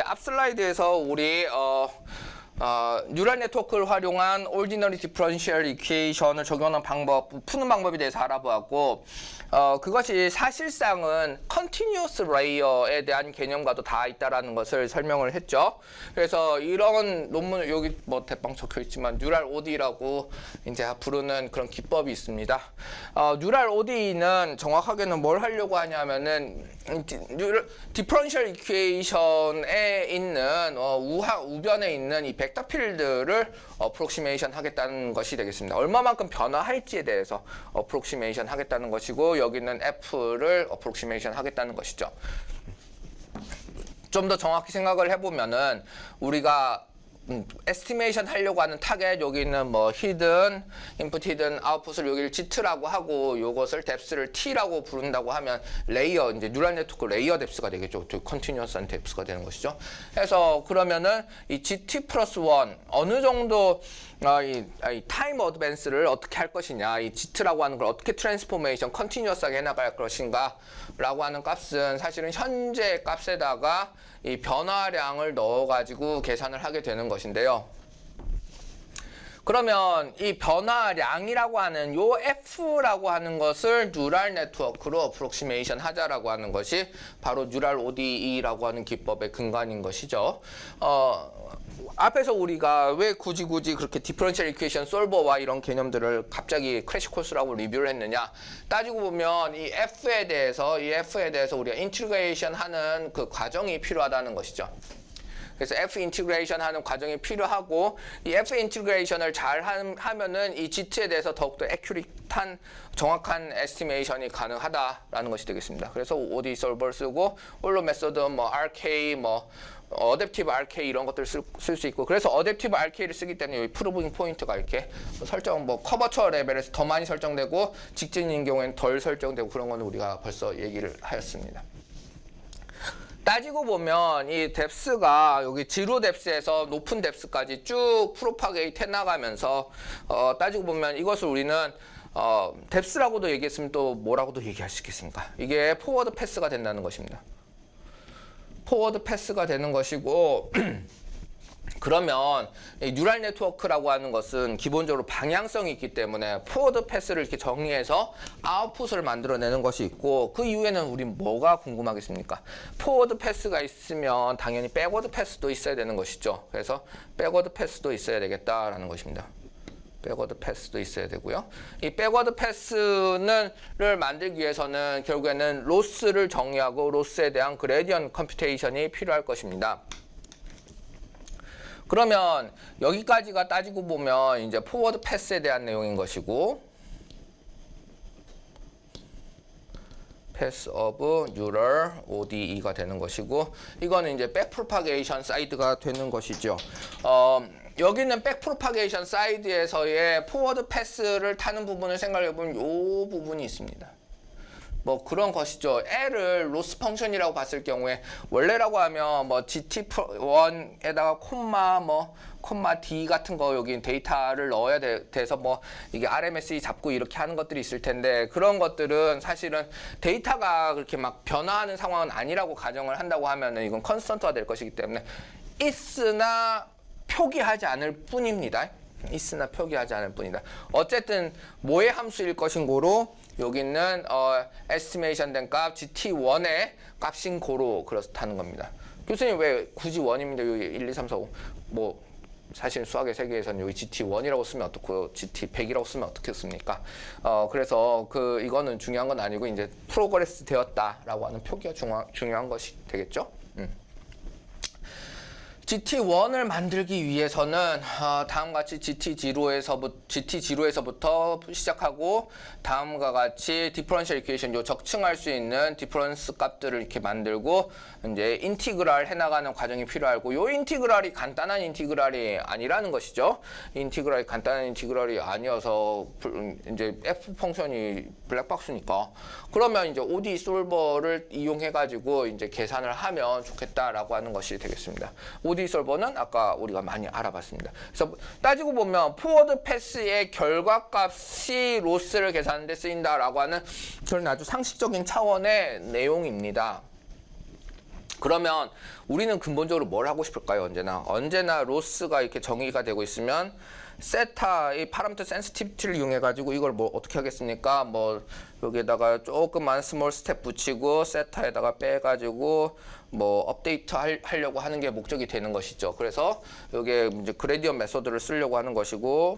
앞 슬라이드에서 우리 뉴럴 네트워크를 활용한 ordinary differential equation을 적용하는 방법, 푸는 방법에 대해서 알아보았고, 그것이 사실상은 continuous layer에 대한 개념과도 다 있다라는 것을 설명을 했죠. 그래서 이런 논문을 여기 뭐 대빵 적혀 있지만 뉴럴 ODE라고 이제 부르는 그런 기법이 있습니다. 뉴럴 ODE는 정확하게는 뭘 하려고 하냐면은 differential equation에 있는 우변에 있는 이 벡터 필드를 어프록시메이션 하겠다는 것이 되겠습니다. 얼마만큼 변화할지에 대해서 어프록시메이션 하겠다는 것이고, 여기는 F를 어프록시메이션 하겠다는 것이죠. 좀 더 정확히 생각을 해보면은 우리가 에스티메이션 하려고 하는 타겟, 여기는 뭐 히든, 인풋 히든, 아웃풋을 여기를 G라고 하고 요것을 뎁스를 T라고 부른다고 하면 레이어, 이제 뉴럴 네트워크 레이어 뎁스가 되겠죠. 컨티뉴어스한 뎁스가 되는 것이죠. 그래서 그러면은 이 GT 플러스 1 어느 정도 이 타임 어드밴스를 어떻게 할 것이냐, 이 G라고 하는 걸 어떻게 트랜스포메이션 컨티뉴어스하게 해나갈 것인가 라고 하는 값은 사실은 현재 값에다가 이 변화량을 넣어가지고 계산을 하게 되는 것인데요. 그러면 이 변화량이라고 하는 요 F라고 하는 것을 뉴럴 네트워크로 어프록시메이션 하자라고 하는 것이 바로 뉴럴 ODE라고 하는 기법의 근간인 것이죠. 앞에서 우리가 왜 굳이 그렇게 디퍼런셜 이퀘이션 솔버와 이런 개념들을 갑자기 크래시 코스라고 리뷰를 했느냐, 따지고 보면 이 F에 대해서 우리가 인티그레이션 하는 그 과정이 필요하다는 것이죠. 그래서 F 인티그레이션 하는 과정이 필요하고, 이 F 인티그레이션을 잘 하면은 이 GT에 대해서 더욱더 애큐릿한 정확한 에스티메이션이 가능하다라는 것이 되겠습니다. 그래서 ODE 솔버를 쓰고, 홀로 메소드, 뭐 RK, 뭐 어댑티브 RK 이런 것들을 쓸 수 있고, 그래서 어댑티브 RK를 쓰기 때문에 여기 프로브잉 포인트가 이렇게 설정, 뭐 커버처 레벨에서 더 많이 설정되고 직진인 경우에는 덜 설정되고, 그런 건 우리가 벌써 얘기를 하였습니다. 따지고 보면 이 뎁스가 여기 지로 뎁스에서 높은 뎁스까지 쭉 프로파게이트 해나가면서 따지고 보면 이것을 우리는 뎁스라고도 얘기했으면 또 뭐라고도 얘기할 수 있겠습니까? 이게 포워드 패스가 된다는 것입니다. 포워드 패스가 되는 것이고, 그러면 이 뉴럴 네트워크라고 하는 것은 기본적으로 방향성이 있기 때문에 포워드 패스를 이렇게 정리해서 아웃풋을 만들어내는 것이 있고, 그 이후에는 우린 뭐가 궁금하겠습니까? 포워드 패스가 있으면 당연히 백워드 패스도 있어야 되는 것이죠. 그래서 백워드 패스도 있어야 되겠다라는 것입니다. 백워드 패스도 있어야 되고요. 이 백워드 패스를 만들기 위해서는 결국에는 로스를 정의하고 로스에 대한 그레디언트 컴퓨테이션이 필요할 것입니다. 그러면 여기까지가 따지고 보면 이제 포워드 패스에 대한 내용인 것이고, 패스 오브 뉴럴 ODE가 되는 것이고, 이거는 이제 백 프로파게이션 사이드가 되는 것이죠. 여기는 백 프로파게이션 사이드에서의 포워드 패스를 타는 부분을 생각해 보면 이 부분이 있습니다. 뭐 그런 것이죠. L을 로스 펑션이라고 봤을 경우에 원래라고 하면 뭐 GT1에다가 콤마 D 같은 거 여기 데이터를 넣어야 돼서 뭐 이게 RMSE 잡고 이렇게 하는 것들이 있을 텐데, 그런 것들은 사실은 데이터가 그렇게 막 변화하는 상황은 아니라고 가정을 한다고 하면은 이건 컨스턴트가 될 것이기 때문에 있으나 표기하지 않을 뿐입니다. 있으나 표기하지 않을 뿐이다. 어쨌든 뭐의 함수일 것인 고로 여기는 에스티메이션 된 값 GT1의 값인 고로 그렇다는 겁니다. 교수님 왜 굳이 1입니다. 여기 1, 2, 3, 4, 5 뭐 사실 수학의 세계에서는 여기 GT1이라고 쓰면 어떻고 GT100이라고 쓰면 어떻겠습니까? 그래서 이거는 중요한 건 아니고 이제 프로그레스 되었다라고 하는 표기가 중요한 것이 되겠죠. GT1을 만들기 위해서는 다음과 같이 GT0에서부터 시작하고 다음과 같이 디퍼런셜 이퀘이션, 요 적층할 수 있는 디퍼런스 값들을 이렇게 만들고 이제 인티그랄 해나가는 과정이 필요하고, 요 인티그랄이 간단한 인티그랄이 아니라는 것이죠. 인티그랄이 간단한 인티그랄이 아니어서 이제 F 펑션이 블랙박스니까, 그러면 이제 ODE 솔버를 이용해 가지고 이제 계산을 하면 좋겠다라고 하는 것이 되겠습니다. ODE 솔버는 아까 우리가 많이 알아봤습니다. 그래서 따지고 보면 포워드 패스의 결과값이 로스를 계산하는 데 쓰인다라고 하는 그런 아주 상식적인 차원의 내용입니다. 그러면 우리는 근본적으로 뭘 하고 싶을까요? 언제나 로스가 이렇게 정의가 되고 있으면 세타 이 파라미터 센시티비티를 이용해 가지고 이걸 뭐 어떻게 하겠습니까? 뭐 여기에다가 조금만 스몰 스텝 붙이고 세타에다가 빼 가지고 뭐 업데이트 하려고 하는 게 목적이 되는 것이죠. 그래서 여기에 이제 그레디언트 메소드를 쓰려고 하는 것이고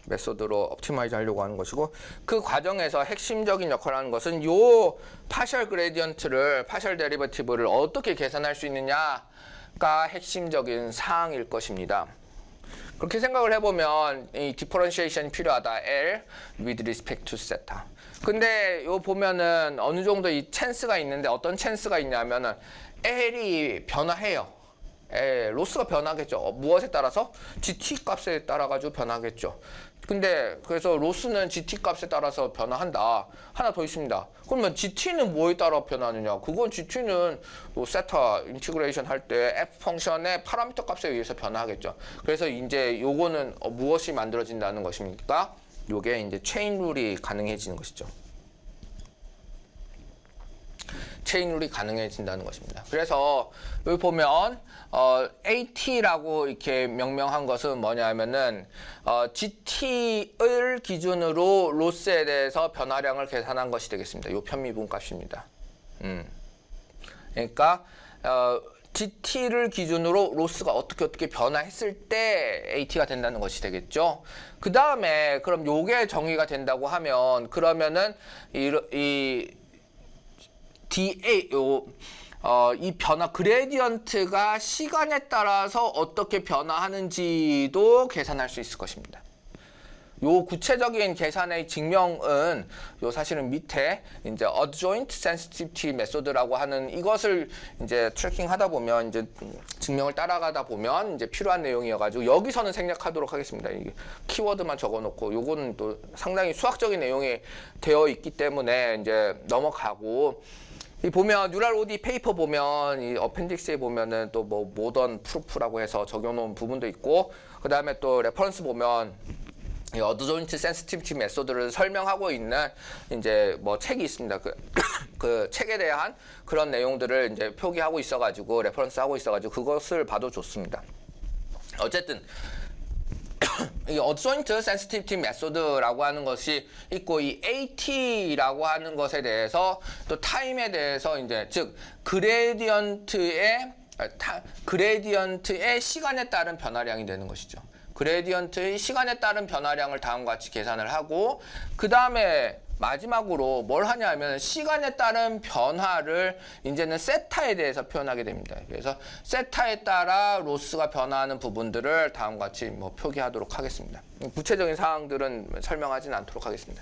메소드로 옵티마이즈 하려고 하는 것이고, 그 과정에서 핵심적인 역할을 하는 것은 요 파셜 그레디언트를 파셜 데리버티브를 어떻게 계산할 수 있느냐가 핵심적인 사항일 것입니다. 그렇게 생각을 해보면 이 디퍼런시에이션이 필요하다. L with respect to 세타. 근데 요 보면은 어느 정도 이 찬스가 있는데, 어떤 찬스가 있냐면은 L이 변화해요. 로스가 변하겠죠. 무엇에 따라서? GT 값에 따라 가지고 변하겠죠. 근데 그래서 로스는 GT 값에 따라서 변화한다. 하나 더 있습니다. 그러면 GT는 뭐에 따라 변하느냐? 그건 GT는 뭐 세타 인티그레이션 할 때 F 펑션의 파라미터 값에 의해서 변화하겠죠. 그래서 이제 요거는 무엇이 만들어진다는 것입니까? 요게 이제 체인 룰이 가능해지는 것이죠. 체인 룰이 가능해진다는 것입니다. 그래서 여기 보면 AT라고 이렇게 명명한 것은 뭐냐면은 GT를 기준으로 로스에 대해서 변화량을 계산한 것이 되겠습니다. 요 편미분 값입니다. 그러니까 GT를 기준으로 로스가 어떻게 변화했을 때 AT가 된다는 것이 되겠죠. 그 다음에 그럼 요게 정의가 된다고 하면, 그러면은 이 이 변화 그레디언트가 시간에 따라서 어떻게 변화하는지도 계산할 수 있을 것입니다. 요 구체적인 계산의 증명은 요 사실은 밑에 이제 adjoint sensitivity method라고 하는 이것을 이제 트래킹하다 보면, 이제 증명을 따라가다 보면 이제 필요한 내용이어가지고 여기서는 생략하도록 하겠습니다. 이 키워드만 적어놓고, 요거는 또 상당히 수학적인 내용이 되어 있기 때문에 이제 넘어가고, 이 보면 뉴럴 OD 페이퍼 보면 이 어펜딕스에 보면은 또 뭐 모던 프루프라고 해서 적용놓은 부분도 있고, 그 다음에 또 레퍼런스 보면 이 어드조인트 센시티비티 메소드를 설명하고 있는 이제 뭐 책이 있습니다. 그 책에 대한 그런 내용들을 이제 표기하고 있어가지고 레퍼런스 하고 있어가지고 그것을 봐도 좋습니다. 어쨌든 이 어드조인트 센시티비티 메소드라고 하는 것이 있고, 이 AT라고 하는 것에 대해서 또 타임에 대해서 이제 즉 그레디언트의 시간에 따른 변화량이 되는 것이죠. 그레디언트의 시간에 따른 변화량을 다음과 같이 계산을 하고, 그 다음에 마지막으로 뭘 하냐면 시간에 따른 변화를 이제는 세타에 대해서 표현하게 됩니다. 그래서 세타에 따라 로스가 변화하는 부분들을 다음과 같이 뭐 표기하도록 하겠습니다. 구체적인 사항들은 설명하지는 않도록 하겠습니다.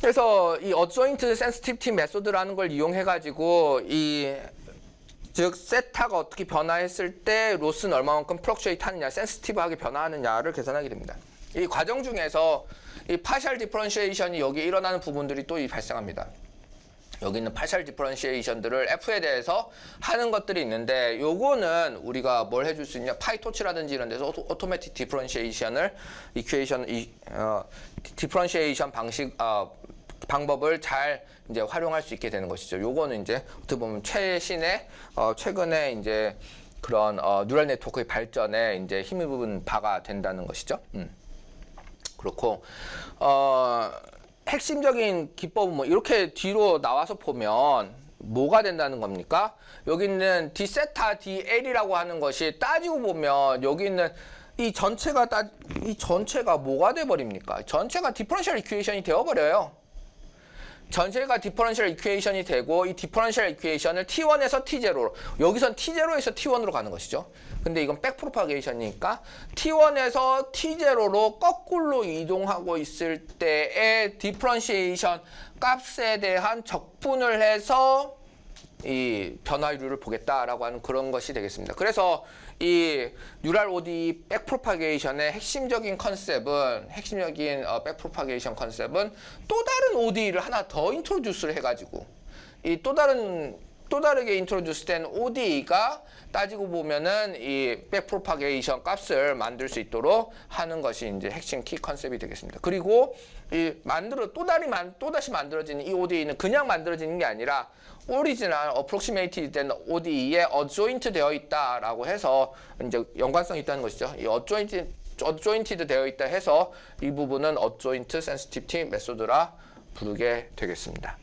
그래서 이 adjoint sensitivity method라는 걸 이용해 가지고 즉 세타가 어떻게 변화했을 때 로스는 얼마만큼 플럭추에이트 하느냐, 센시티브하게 변화하느냐를 계산하게 됩니다. 이 과정 중에서 이 파셜 디퍼런시에이션이 여기에 일어나는 부분들이 또 발생합니다. 여기 있는 파셜 디퍼런시에이션들을 F에 대해서 하는 것들이 있는데, 요거는 우리가 뭘 해줄 수 있냐, 파이토치라든지 이런 데서 오토매틱 디퍼런시에이션을 디퍼런시에이션 방법을 잘 이제 활용할 수 있게 되는 것이죠. 요거는 이제 어떻게 보면 최근에 이제 그런 뉴럴 네트워크의 발전에 이제 힘입은 바가 된다는 것이죠. 그렇고 핵심적인 기법은 뭐 이렇게 뒤로 나와서 보면 뭐가 된다는 겁니까? 여기 있는 D 세타 DL이라고 하는 것이 따지고 보면 여기 있는 이 전체가 뭐가 돼 버립니까? 전체가 디퍼런셜 이퀘이션이 되어 버려요. 전체가 디퍼런셜 이퀘이션이 되고, 이 디퍼런셜 이퀘이션을 T1에서 T0로, 여기선 T0에서 T1으로 가는 것이죠. 근데 이건 백프로파게이션이니까 T1에서 T0로 거꾸로 이동하고 있을 때의 디퍼런시에이션 값에 대한 적분을 해서 이 변화율을 보겠다라고 하는 그런 것이 되겠습니다. 그래서 이 뉴럴 ODE 백프로파게이션의 핵심적인 백프로파게이션 컨셉은 또 다른 ODE를 하나 더 인트로듀스를 해가지고 이 또 다른 또 다르게 인트로듀스 된 ODE가 따지고 보면은 이 백프로파게이션 값을 만들 수 있도록 하는 것이 이제 핵심 키 컨셉이 되겠습니다. 그리고 이 또다시 만들어지는 이 ODE는 그냥 만들어지는 게 아니라 오리지널 어프록시메이티드 된 ODE에 어조인트 되어 있다라고 해서 이제 연관성이 있다는 것이죠. 이 어조인티드 되어 있다 해서 이 부분은 어조인트 센시티비티 메소드라 부르게 되겠습니다.